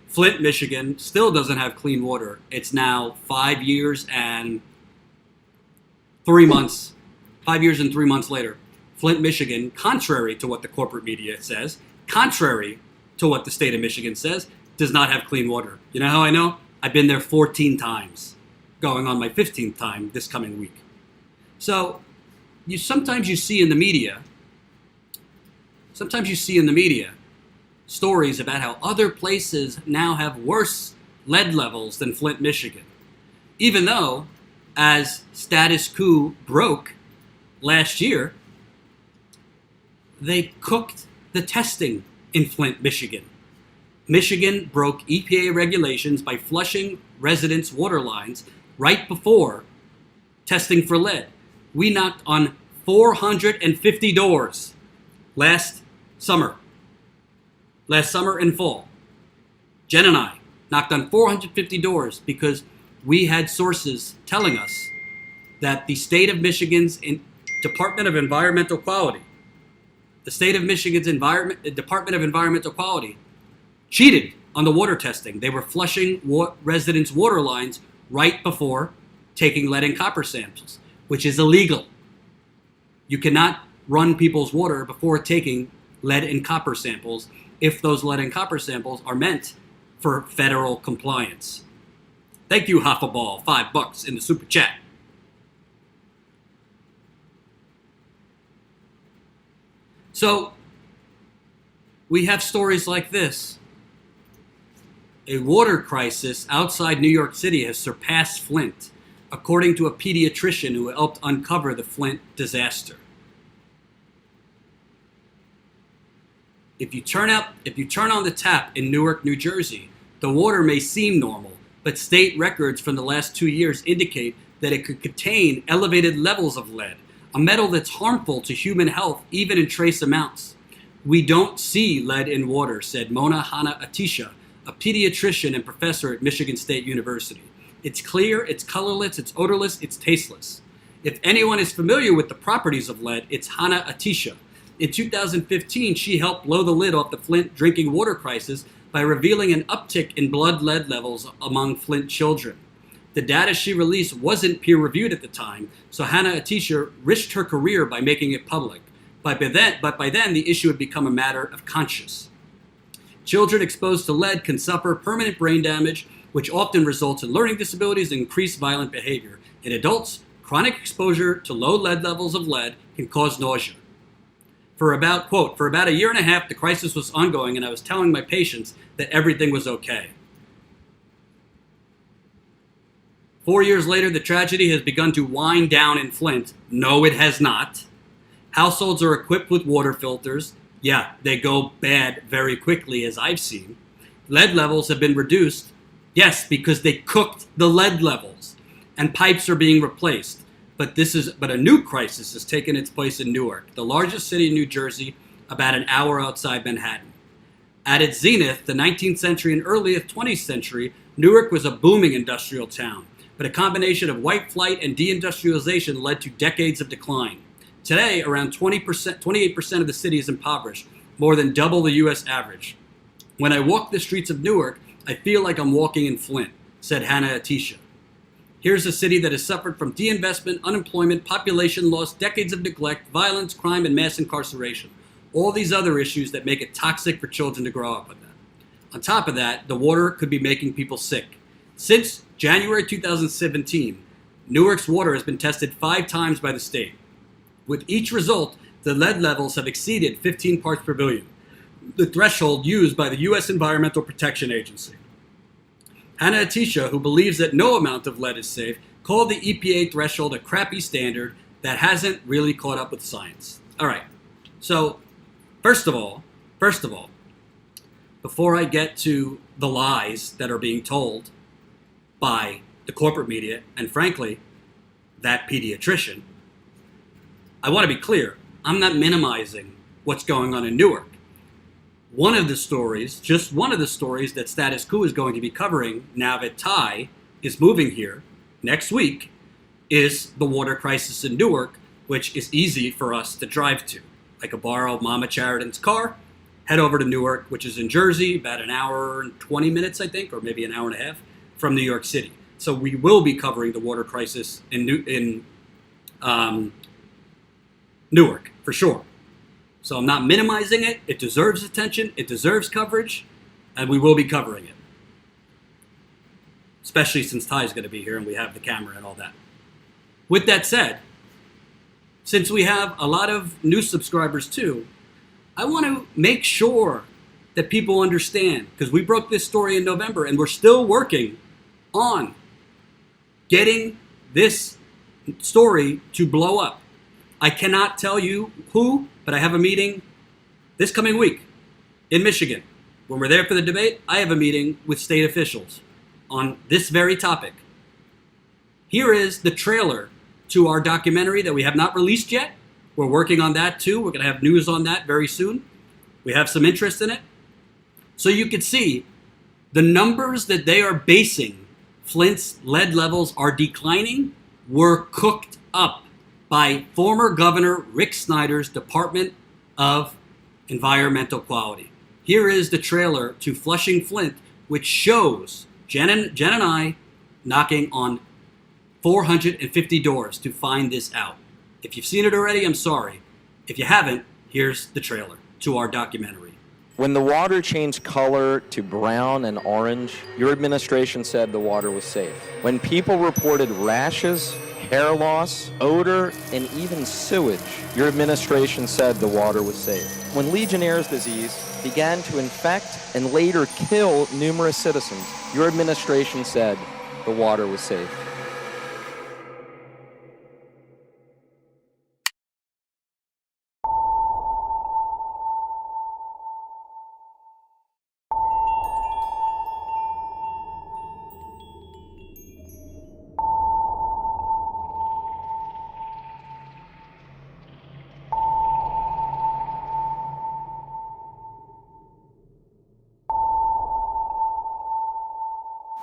Flint, Michigan still doesn't have clean water. It's now 5 years and 3 months. 5 years and 3 months later. Flint, Michigan, contrary to what the corporate media says, contrary to what the state of Michigan says, does not have clean water. You know how I know? I've been there 14 times, going on my 15th time this coming week. So sometimes you see in the media stories about how other places now have worse lead levels than Flint, Michigan. Even though, as status quo broke last year, they cooked the testing in Flint, Michigan. Michigan broke EPA regulations by flushing residents' water lines right before testing for lead. We knocked on 450 doors last summer and fall. Jen and I knocked on 450 doors because we had sources telling us that the state of Michigan's Department of Environmental Quality, Department of Environmental Quality cheated on the water testing. They were flushing residents' water lines right before taking lead and copper samples, which is illegal. You cannot run people's water before taking lead and copper samples if those lead and copper samples are meant for federal compliance. Thank you, Hoffaball, $5 in the super chat. So, we have stories like this. A water crisis outside New York City has surpassed Flint, according to a pediatrician who helped uncover the Flint disaster. If you turn on the tap in Newark, New Jersey, the water may seem normal, but state records from the last 2 years indicate that it could contain elevated levels of lead, a metal that's harmful to human health even in trace amounts. We don't see lead in water, said Mona Hanna-Attisha, a pediatrician and professor at Michigan State University. It's clear, it's colorless, it's odorless, it's tasteless. If anyone is familiar with the properties of lead, it's Hanna-Attisha. In 2015, she helped blow the lid off the Flint drinking water crisis by revealing an uptick in blood lead levels among Flint children. The data she released wasn't peer-reviewed at the time, so Hanna-Attisha risked her career by making it public. But by then, the issue had become a matter of conscience. Children exposed to lead can suffer permanent brain damage, which often results in learning disabilities and increased violent behavior. In adults, chronic exposure to low lead levels of lead can cause nausea. For about a year and a half, the crisis was ongoing, and I was telling my patients that everything was okay. 4 years later, the tragedy has begun to wind down in Flint. No, it has not. Households are equipped with water filters. Yeah, they go bad very quickly, as I've seen. Lead levels have been reduced. Yes, because they cooked the lead levels, and pipes are being replaced. But a new crisis has taken its place in Newark, the largest city in New Jersey, about an hour outside Manhattan. At its zenith, the 19th century and early 20th century, Newark was a booming industrial town, but a combination of white flight and deindustrialization led to decades of decline. Today, around 28% of the city is impoverished, more than double the U.S. average. When I walk the streets of Newark, I feel like I'm walking in Flint, said Hanna-Attisha. Here's a city that has suffered from deinvestment, unemployment, population loss, decades of neglect, violence, crime, and mass incarceration. All these other issues that make it toxic for children to grow up with that. On top of that, the water could be making people sick. Since January 2017, Newark's water has been tested 5 times by the state. With each result, the lead levels have exceeded 15 parts per billion, the threshold used by the U.S. Environmental Protection Agency. Hanna-Attisha, who believes that no amount of lead is safe, called the EPA threshold a crappy standard that hasn't really caught up with science. All right, so first of all, before I get to the lies that are being told by the corporate media, and frankly, that pediatrician, I want to be clear, I'm not minimizing what's going on in Newark. Just one of the stories that Status Quo is going to be covering now that Ty is moving here next week is the water crisis in Newark, which is easy for us to drive to. I could borrow Mama Chariton's car, head over to Newark, which is in Jersey, about an hour and 20 minutes, I think, or maybe an hour and a half from New York City. So we will be covering the water crisis in Newark, for sure. So I'm not minimizing it. It deserves attention. It deserves coverage. And we will be covering it. Especially since Ty's going to be here and we have the camera and all that. With that said, since we have a lot of new subscribers too, I want to make sure that people understand, because we broke this story in November and we're still working on getting this story to blow up. I cannot tell you who, but I have a meeting this coming week in Michigan. When we're there for the debate, I have a meeting with state officials on this very topic. Here is the trailer to our documentary that we have not released yet. We're working on that too. We're going to have news on that very soon. We have some interest in it. So you can see the numbers that they are basing Flint's lead levels are declining were cooked up by former Governor Rick Snyder's Department of Environmental Quality. Here is the trailer to Flushing Flint, which shows Jen and I knocking on 450 doors to find this out. If you've seen it already, I'm sorry. If you haven't, here's the trailer to our documentary. When the water changed color to brown and orange, your administration said the water was safe. When people reported rashes, hair loss, odor, and even sewage, your administration said the water was safe. When Legionnaire's disease began to infect and later kill numerous citizens, your administration said the water was safe.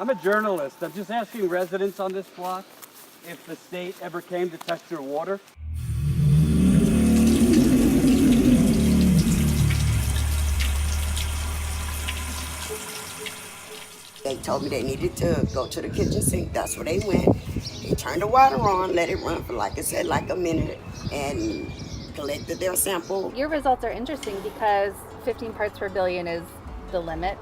I'm a journalist. I'm just asking residents on this block if the state ever came to test their water. They told me they needed to go to the kitchen sink. That's where they went. They turned the water on, let it run for, like I said, like a minute, and collected their sample. Your results are interesting because 15 parts per billion is the limit.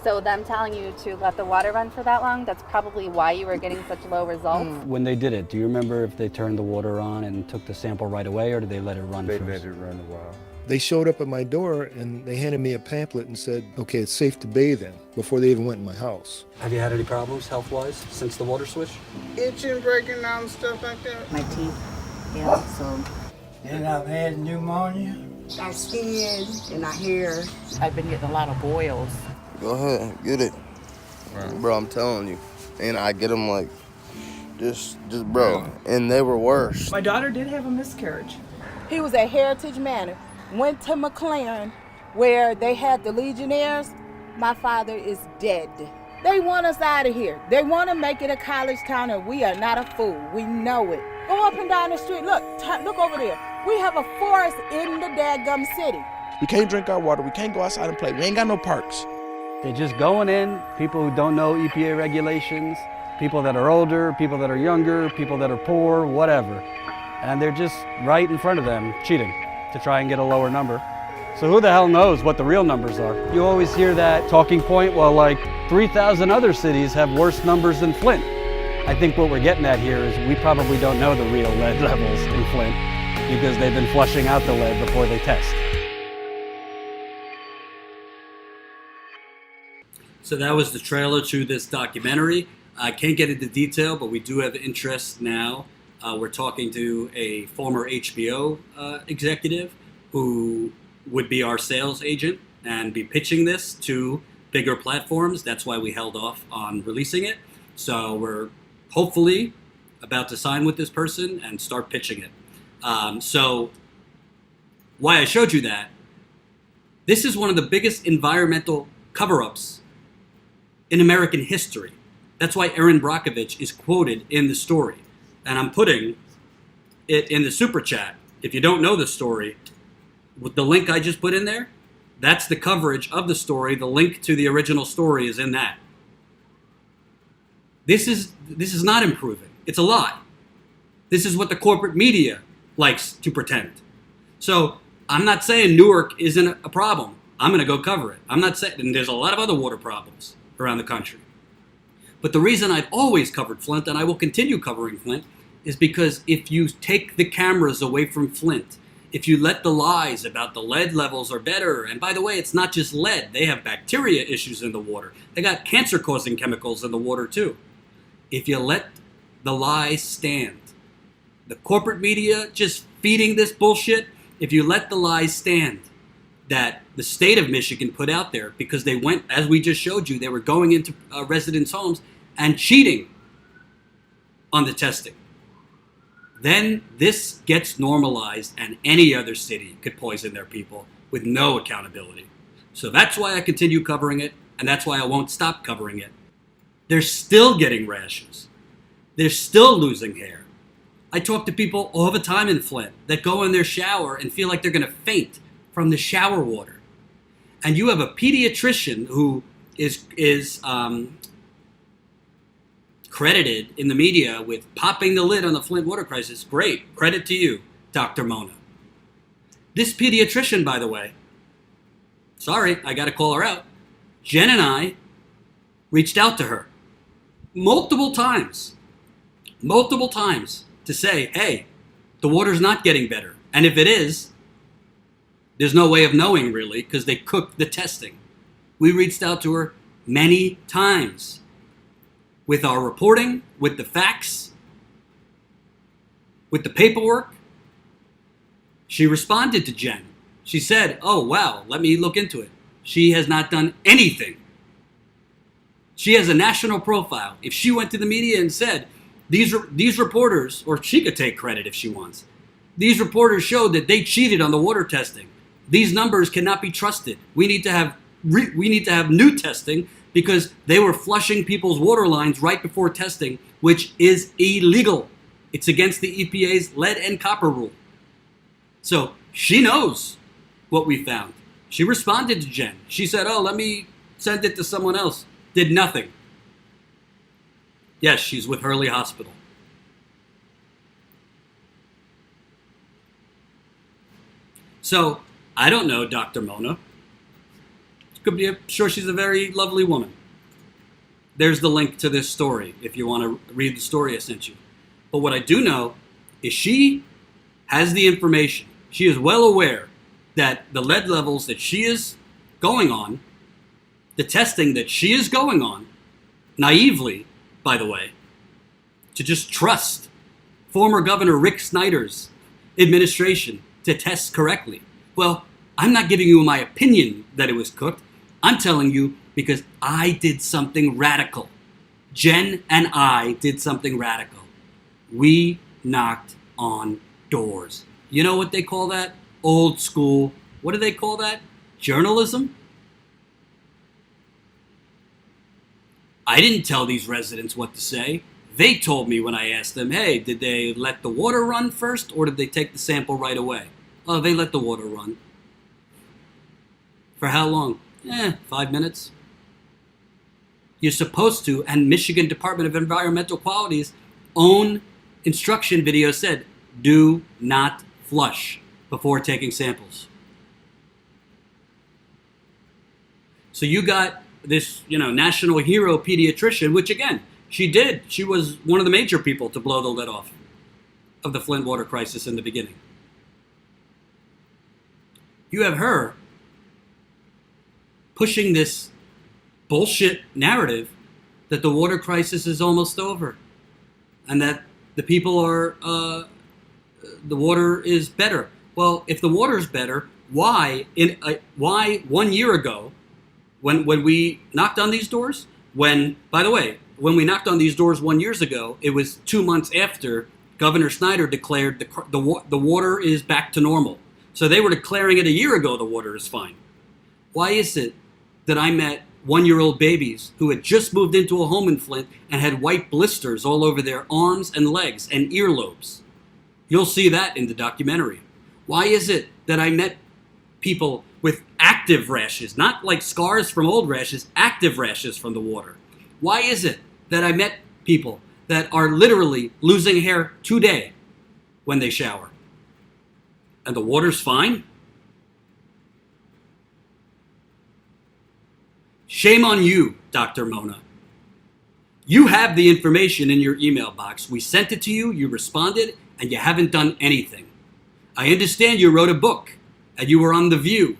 So them telling you to let the water run for that long, that's probably why you were getting such low results. When they did it, do you remember if they turned the water on and took the sample right away, or did they let it run They first? let it run a while. They showed up at my door and they handed me a pamphlet and said, okay, it's safe to bathe in, before they even went in my house. Have you had any problems health-wise since the water switch? Itching, breaking down, stuff like that. My teeth, yeah, so. And I've had pneumonia. Our skin and our hair. I've been getting a lot of boils. Go ahead, get it. Bro, I'm telling you. And I get them like, just bro. And they were worse. My daughter did have a miscarriage. He was at Heritage Manor, went to McLaren where they had the Legionnaires. My father is dead. They want us out of here. They want to make it a college town, and we are not a fool. We know it. Go up and down the street. Look over there. We have a forest in the dadgum city. We can't drink our water. We can't go outside and play. We ain't got no parks. They're just going in, people who don't know EPA regulations, people that are older, people that are younger, people that are poor, whatever. And they're just right in front of them, cheating to try and get a lower number. So who the hell knows what the real numbers are? You always hear that talking point, well, like 3,000 other cities have worse numbers than Flint. I think what we're getting at here is we probably don't know the real lead levels in Flint because they've been flushing out the lead before they test. So that was the trailer to this documentary. I can't get into detail, but we do have interest now. We're talking to a former HBO executive who would be our sales agent and be pitching this to bigger platforms. That's why we held off on releasing it. So we're hopefully about to sign with this person and start pitching it. So why I showed you that, this is one of the biggest environmental cover-ups in American history. That's why Erin Brockovich is quoted in the story. And I'm putting it in the super chat. If you don't know the story, with the link I just put in there, That's the coverage of the story. The link to the original story is in that. This is not improving. It's a lie. This is what the corporate media likes to pretend. So I'm not saying Newark isn't a problem. I'm going to go cover it. I'm not saying, and there's a lot of other water problems around the country. But the reason I've always covered Flint, and I will continue covering Flint, is because if you take the cameras away from Flint, if you let the lies about the lead levels are better, and by the way, it's not just lead. They have bacteria issues in the water. They got cancer-causing chemicals in the water too. If you let the lies stand, the corporate media just feeding this bullshit, if you let the lies stand that the state of Michigan put out there, because they went, as we just showed you, they were going into residents' homes and cheating on the testing, then this gets normalized and any other city could poison their people with no accountability. So that's why I continue covering it, and that's why I won't stop covering it. They're still getting rashes. They're still losing hair. I talk to people all the time in Flint that go in their shower and feel like they're going to faint from the shower water. And you have a pediatrician who is credited in the media with popping the lid on the Flint water crisis. Great. Credit to you, Dr. Mona. This pediatrician, by the way, sorry, I got to call her out. Jen and I reached out to her multiple times to say, hey, the water's not getting better. And if it is, there's no way of knowing really because they cooked the testing. We reached out to her many times with our reporting, with the facts, with the paperwork. She responded to Jen. She said, oh, wow, let me look into it. She has not done anything. She has a national profile. If she went to the media and said, these reporters, or she could take credit if she wants, these reporters showed that they cheated on the water testing. These numbers cannot be trusted. We need to have new testing because they were flushing people's water lines right before testing, which is illegal. It's against the EPA's lead and copper rule. So she knows what we found. She responded to Jen. She said, oh, let me send it to someone else. Did nothing. Yes, she's with Hurley Hospital. So, I don't know Dr. Mona. I'm sure she's a very lovely woman. There's the link to this story if you want to read the story I sent you. But what I do know is she has the information. She is well aware that the lead levels that she is going on, the testing that she is going on, naively, by the way, to just trust former Governor Rick Snyder's administration to test correctly. Well, I'm not giving you my opinion that it was cooked. I'm telling you because I did something radical. Jen and I did something radical. We knocked on doors. You know what they call that? Old school. What do they call that? Journalism? I didn't tell these residents what to say. They told me when I asked them, hey, did they let the water run first or did they take the sample right away? Oh, they let the water run. For how long? 5 minutes. You're supposed to, and Michigan Department of Environmental Quality's own instruction video said, do not flush before taking samples. So you got this, national hero pediatrician, which again, she did. She was one of the major people to blow the lid off of the Flint water crisis in the beginning. You have her pushing this bullshit narrative that the water crisis is almost over and that the people are, the water is better. Well, if the water is better, why 1 year ago, when we knocked on these doors, when we knocked on these doors 1 year ago, it was 2 months after Governor Snyder declared the water is back to normal. So they were declaring it a year ago the water is fine. Why is it that I met 1-year-old babies who had just moved into a home in Flint and had white blisters all over their arms and legs and earlobes? You'll see that in the documentary. Why is it that I met people with active rashes, not like scars from old rashes, active rashes from the water? Why is it that I met people that are literally losing hair today when they shower? And the water's fine? Shame on you, Dr. Mona. You have the information in your email box. We sent it to you, you responded, and you haven't done anything. I understand you wrote a book, and you were on The View,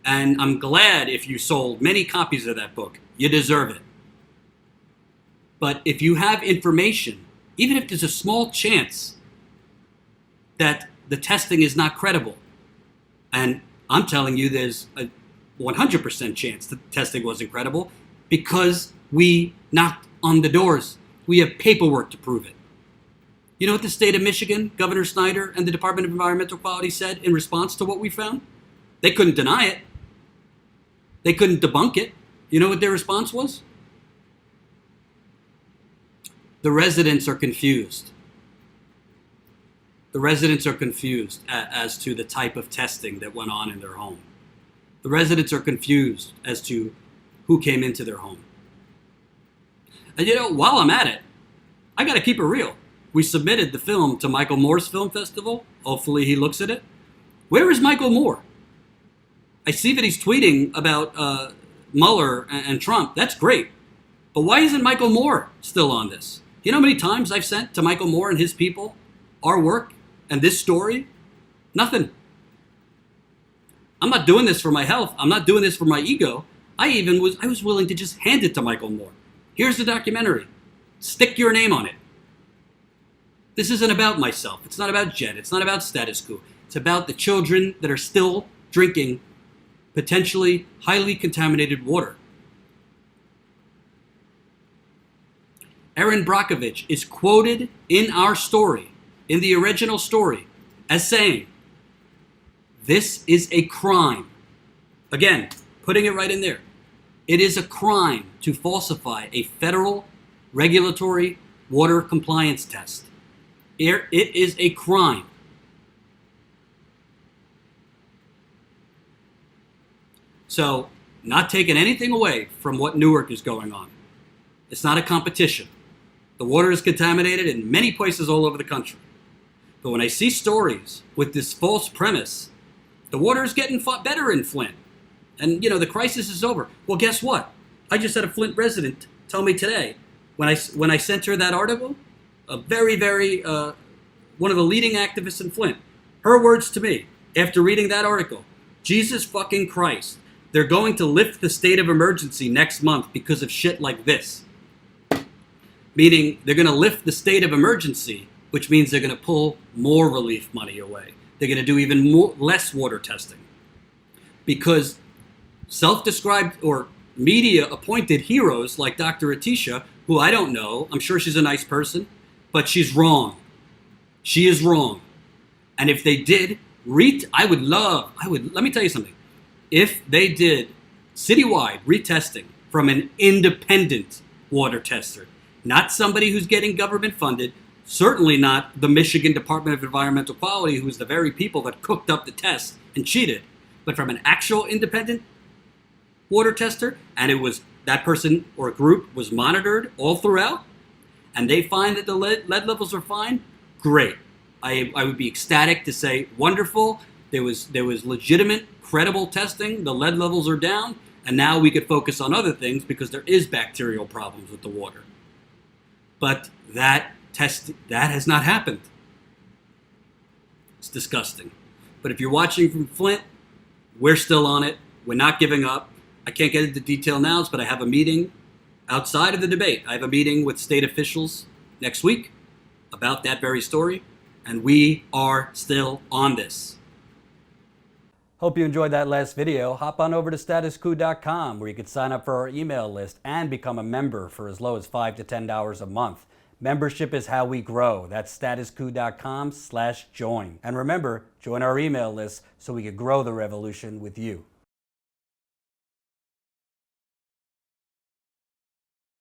and I'm glad if you sold many copies of that book. You deserve it. But if you have information, even if there's a small chance that the testing is not credible, and I'm telling you there's a 100% chance that the testing wasn't credible because we knocked on the doors. We have paperwork to prove it. You know what the state of Michigan, Governor Snyder, and the Department of Environmental Quality said in response to what we found? They couldn't deny it. They couldn't debunk it. You know what their response was? The residents are confused. The residents are confused as to the type of testing that went on in their home. The residents are confused as to who came into their home. And you know, while I'm at it, I got to keep it real. We submitted the film to Michael Moore's film festival. Hopefully he looks at it. Where is Michael Moore? I see that he's tweeting about Mueller and Trump. That's great. But why isn't Michael Moore still on this? You know how many times I've sent to Michael Moore and his people our work and this story? Nothing. I'm not doing this for my health. I'm not doing this for my ego. I was willing to just hand it to Michael Moore. Here's the documentary. Stick your name on it. This isn't about myself. It's not about Jen. It's not about status quo. It's about the children that are still drinking potentially highly contaminated water. Erin Brockovich is quoted in our story, in the original story, as saying, this is a crime. Again, putting it right in there. It is a crime to falsify a federal regulatory water compliance test. It is a crime. So, not taking anything away from what Newark is going on. It's not a competition. The water is contaminated in many places all over the country. But when I see stories with this false premise, the water is getting better in Flint. And, you know, the crisis is over. Well, guess what? I just had a Flint resident tell me today, when I sent her that article, a very, one of the leading activists in Flint, her words to me, after reading that article, Jesus fucking Christ, they're going to lift the state of emergency next month because of shit like this. Meaning they're going to lift the state of emergency, which means they're going to pull more relief money away. They're going to do even less water testing. Because self-described or media-appointed heroes like Dr. Attisha, who I don't know, I'm sure she's a nice person, but she's wrong. She is wrong. And if they did, let me tell you something. If they did citywide retesting from an independent water tester, not somebody who's getting government funded, certainly not the Michigan Department of Environmental Quality, who's the very people that cooked up the test and cheated, but from an actual independent water tester, and it was that person or group was monitored all throughout, and they find that the lead levels are fine, great. I would be ecstatic to say, wonderful, there was legitimate, credible testing, the lead levels are down, and now we could focus on other things because there is bacterial problems with the water. But that has not happened. It's disgusting. But if you're watching from Flint, we're still on it. We're not giving up. I can't get into detail now, but I have a meeting outside of the debate. I have a meeting with state officials next week about that very story, and we are still on this. Hope you enjoyed that last video. Hop on over to statusquo.com where you can sign up for our email list and become a member for as low as $5 to $10 a month. Membership is how we grow. That's statusquo.com/join. And remember, join our email list so we can grow the revolution with you.